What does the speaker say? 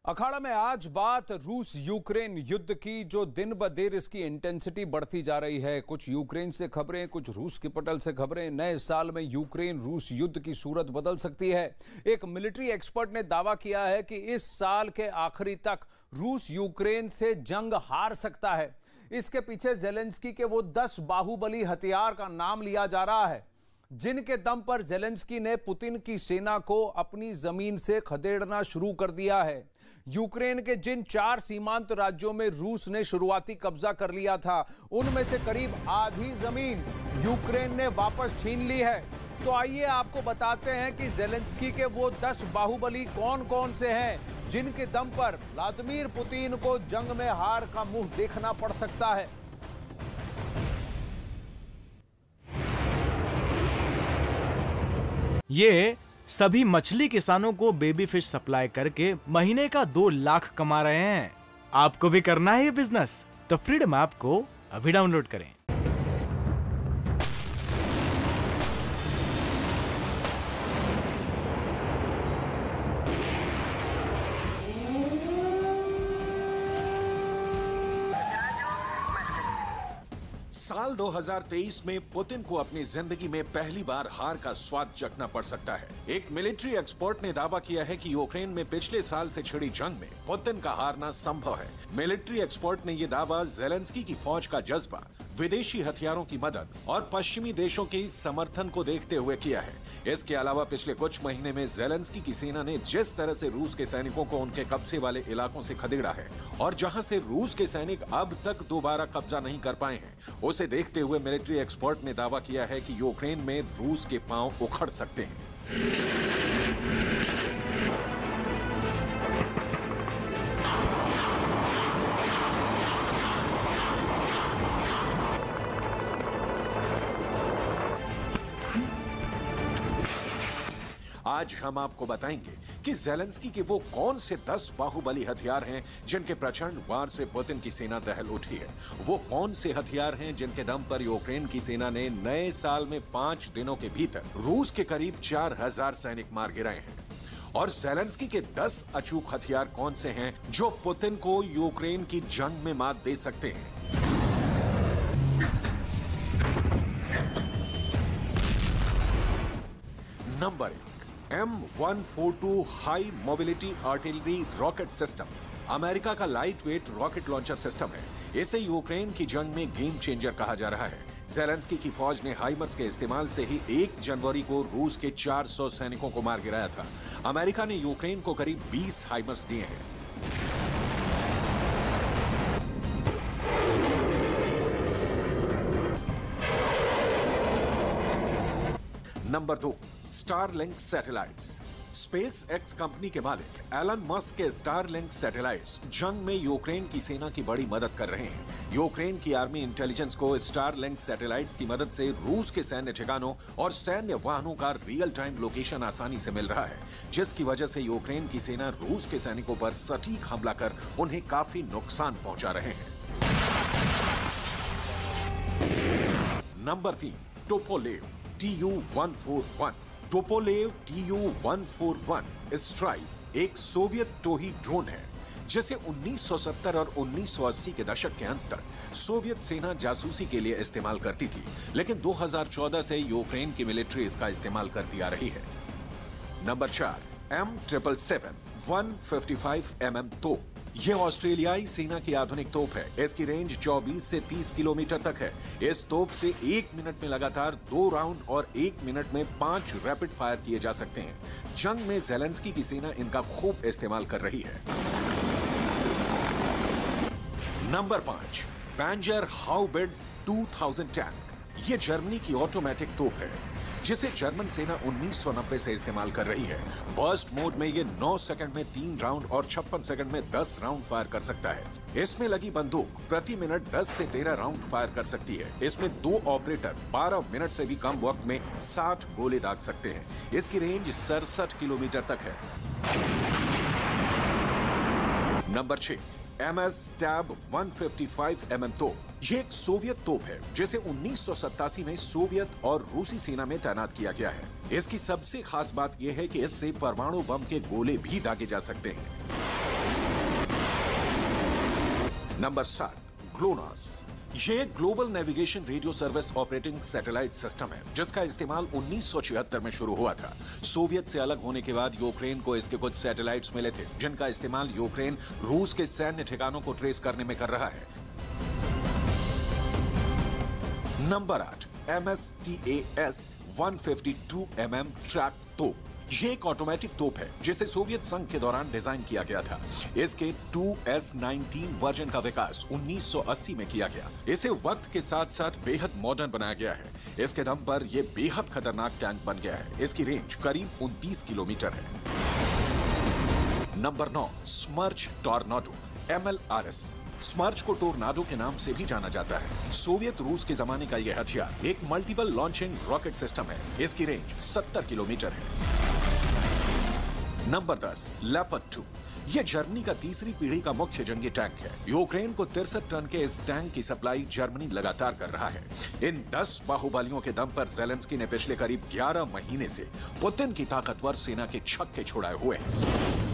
अखाड़ा में आज बात रूस यूक्रेन युद्ध की, जो दिन ब दिन इसकी इंटेंसिटी बढ़ती जा रही है। कुछ यूक्रेन से खबरें, कुछ रूस की पटल से खबरें। नए साल में यूक्रेन रूस युद्ध की सूरत बदल सकती है। एक मिलिट्री एक्सपर्ट ने दावा किया है कि इस साल के आखिरी तक रूस यूक्रेन से जंग हार सकता है। इसके पीछे जेलेंस्की के वो 10 बाहुबली हथियार का नाम लिया जा रहा है, जिनके दम पर जेलेंस्की ने पुतिन की सेना को अपनी जमीन से खदेड़ना शुरू कर दिया है। यूक्रेन के जिन 4 सीमांत राज्यों में रूस ने शुरुआती कब्जा कर लिया था, उनमें से करीब आधी जमीन यूक्रेन ने वापस छीन ली है। तो आइए आपको बताते हैं कि जेलेंस्की के वो 10 बाहुबली कौन कौन से हैं, जिनके दम पर व्लादिमीर पुतिन को जंग में हार का मुंह देखना पड़ सकता है। ये सभी मछली किसानों को बेबी फिश सप्लाई करके महीने का 2 लाख कमा रहे हैं। आपको भी करना है ये बिजनेस? तो फ्रीडम ऐप को अभी डाउनलोड करें। साल 2023 में पुतिन को अपनी जिंदगी में पहली बार हार का स्वाद चखना पड़ सकता है। एक मिलिट्री एक्सपर्ट ने दावा किया है कि यूक्रेन में पिछले साल से छिड़ी जंग में पुतिन का हारना संभव है। मिलिट्री एक्सपर्ट ने यह दावा जेलेंस्की की फौज का जज्बा, विदेशी हथियारों की मदद और पश्चिमी देशों के समर्थन को देखते हुए किया है। इसके अलावा पिछले कुछ महीने में जेलेंस्की की सेना ने जिस तरह से रूस के सैनिकों को उनके कब्जे वाले इलाकों से खदेड़ा है और जहां से रूस के सैनिक अब तक दोबारा कब्जा नहीं कर पाए हैं, उसे देखते हुए मिलिट्री एक्सपर्ट ने दावा किया है कि यूक्रेन में रूस के पांव उखड़ सकते हैं। आज हम आपको बताएंगे कि जेलेंस्की के वो कौन से 10 बाहुबली हथियार हैं जिनके प्रचंड वार से पुतिन की सेना दहल उठी है। वो कौन से हथियार हैं जिनके दम पर यूक्रेन की सेना ने नए साल में 5 दिनों के भीतर रूस के करीब 4000 सैनिक मार गिराए हैं। और जेलेंस्की के 10 अचूक हथियार कौन से हैं जो पुतिन को यूक्रेन की जंग में मात दे सकते हैं। Number 1, M142 high mobility artillery rocket system America का light weight rocket launcher system है। इसे यूक्रेन की जंग में गेम चेंजर कहा जा रहा है। जेलेंस्की की फौज ने हाइमर्स के इस्तेमाल से ही 1 जनवरी को रूस के 400 सैनिकों को मार गिराया था। अमेरिका ने यूक्रेन को करीब 20 हाइमर्स दिए हैं। Number 2, Starlink satellites. Space x company के मालिक एलन मस्क के स्टारलिंक सैटेलाइट्स जंग में यूक्रेन की सेना की बड़ी मदद कर रहे हैं। यूक्रेन की आर्मी इंटेलिजेंस को स्टारलिंक सैटेलाइट्स की मदद से रूस के सैन्य ठिकानों और सैन्य वाहनों का रियल टाइम लोकेशन आसानी से मिल रहा है, जिसकी वजह से यूक्रेन की सेना रूस के सैनिकों पर सटीक हमला कर उन्हें काफी नुकसान पहुंचा रहे हैं। Number 3, टोपोलेव Tu-141। टोपोलेव Tu-141 स्ट्राइस एक सोवियत टोही ड्रोन है, जिसे 1970 और 1980 के दशक के अंत तक सोवियत सेना जासूसी के लिए इस्तेमाल करती थी, लेकिन 2014 से यूक्रेन की मिलिट्री इसका इस्तेमाल करती आ रही है। नंबर 4, M777 155 mm तोप। यह ऑस्ट्रेलियाई सेना की आधुनिक तोप है। इसकी रेंज 24 से 30 किलोमीटर तक है। इस तोप से 1 मिनट में लगातार 2 राउंड और 1 मिनट में 5 रैपिड फायर किए जा सकते हैं। जंग में जेलेंस्की की सेना इनका खूब इस्तेमाल कर रही है। Number 5, Panzerhaubitze 2000 tank. यह जर्मनी की ऑटोमेटिक तोप है, जिसे जर्मन सेना 1990 से इस्तेमाल कर रही है। बर्स्ट मोड में ये 9 सेकंड में 3 राउंड और 56 सेकंड में 10 राउंड फायर कर सकता है। इसमें लगी बंदूक प्रति मिनट 10 से 13 राउंड फायर कर सकती है। इसमें 2 ऑपरेटर 12 मिनट से भी कम वक्त में 60 गोले दाग सकते हैं। इसकी रेंज 67 किलोमीटर तक है। नंबर 6, MS Tab 155 mm तोप। ये एक सोवियत तोप है, जिसे 1987 में सोवियत और रूसी सेना में तैनात किया गया है। इसकी सबसे खास बात यह है कि इससे परमाणु बम के गोले भी दागे जा सकते हैं। Number 7, GLONASS. ये global navigation radio service operating satellite system है जिसका इस्तेमाल 1976 में शुरू हुआ था। सोवियत से अलग होने के बाद यूक्रेन को इसके कुछ सैटेलाइट्स मिले थे जिनका इस्तेमाल यूक्रेन रूस के सैन्य ठिकानों को ट्रेस करने में कर रहा है। नंबर 8, MSTAS 152mm ट्रैक तोप। ये एक ऑटोमेटिक तोप है जिसे सोवियत संघ के दौरान डिजाइन किया गया था। इसके 2S19 वर्जन का विकास 1980 में किया गया। इसे वक्त के साथ साथ बेहद मॉडर्न बनाया गया है। इसके दम पर यह बेहद खतरनाक टैंक बन गया है। इसकी रेंज करीब 29 किलोमीटर है। Number 9, Smerch tornado MLRS। Smerch को टोर्नाडो के नाम से भी जाना जाता है। सोवियत रूस के जमाने का यह हथियार एक मल्टीपल लॉन्चिंग रॉकेट सिस्टम है। इसकी रेंज 70 किलोमीटर है। Number 10, leopard 2। यह जर्मनी का तीसरी पीढ़ी का मुख्य जंगी टैंक है। यूक्रेन को 63 टन के इस टैंक की सप्लाई जर्मनी लगातार कर रहा है। इन 10 बाहुबलियों के दम पर जेलेंस्की ने पिछले करीब 11 महीने से पुतिन की ताकतवर सेना के छक्के छुड़ाए हुए हैं।